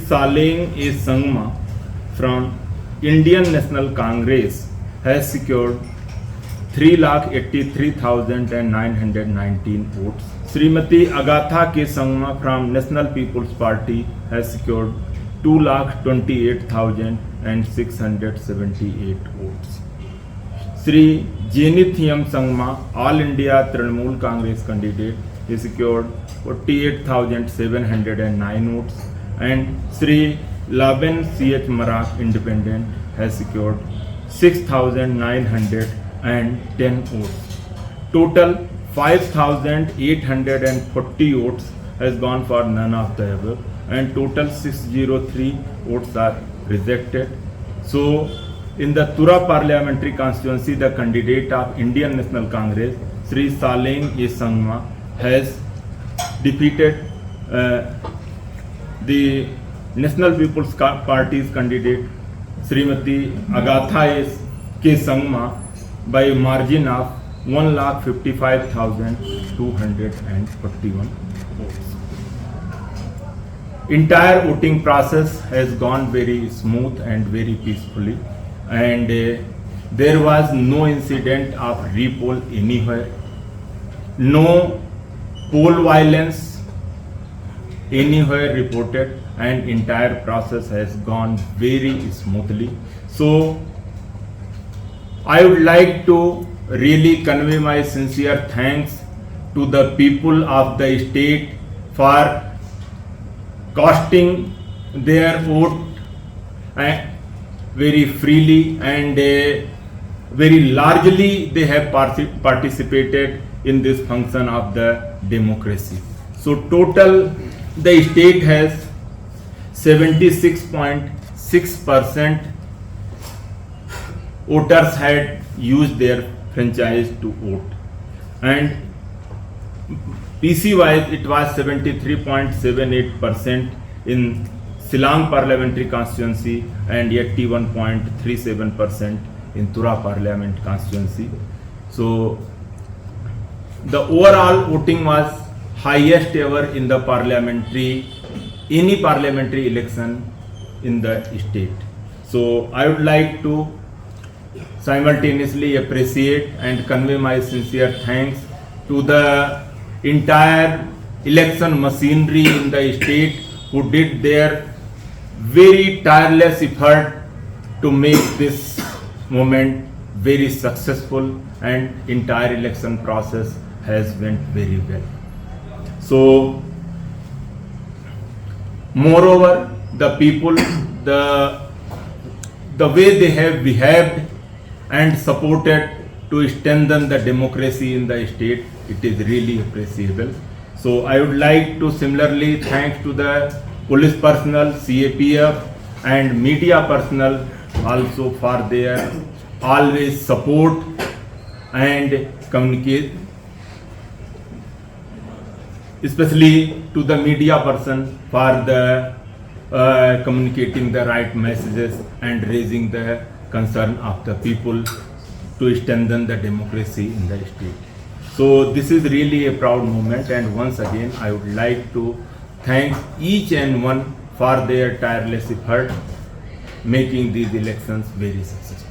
Saleng A. Sangma from Indian National Congress has secured 3,83,919 votes. Srimati Agatha K. Sangma from National People's Party has secured 2,28,678 votes. Sri Jenithiam Sangma, All India Trinamool Congress candidate, he secured 48,709 votes, and Sri Laben C.H. Marak, Independent, has secured 6,910 votes. Total 5,840 votes has gone for none of the above, and total 603 votes are rejected. So, in the Tura parliamentary constituency, the candidate of Indian National Congress, Sri Saleng A. Sangma, has defeated the National People's Party's candidate, Srimati Agatha K. Sangma, by a margin of 1,55,241 votes. Entire voting process has gone very smooth and very peacefully, and there was no incident of repoll anywhere, no poll violence anywhere reported, and entire process has gone very smoothly. So I would like to really convey my sincere thanks to the people of the state for casting their vote very freely, and very largely they have participated in this function of the democracy. So total the state has 76.6% voters had used their franchise to vote, and PC wise it was 73.78% in Silang parliamentary constituency and 81.37% in Tura parliament constituency. So the overall voting was highest ever in the any parliamentary election in the state. So I would like to simultaneously appreciate and convey my sincere thanks to the entire election machinery in the state who did their very tireless effort to make this moment very successful, and entire election process has went very well. So moreover, the people, the way they have behaved and supported to strengthen the democracy in the state, it is really appreciable. So I would like to similarly thank to the police personnel, CAPF and media personnel also for their always support and communicate, especially to the media person for the communicating the right messages and raising the concern of the people to strengthen the democracy in the state. So this is really a proud moment, and once again I would like to thank each and one for their tireless effort making these elections very successful.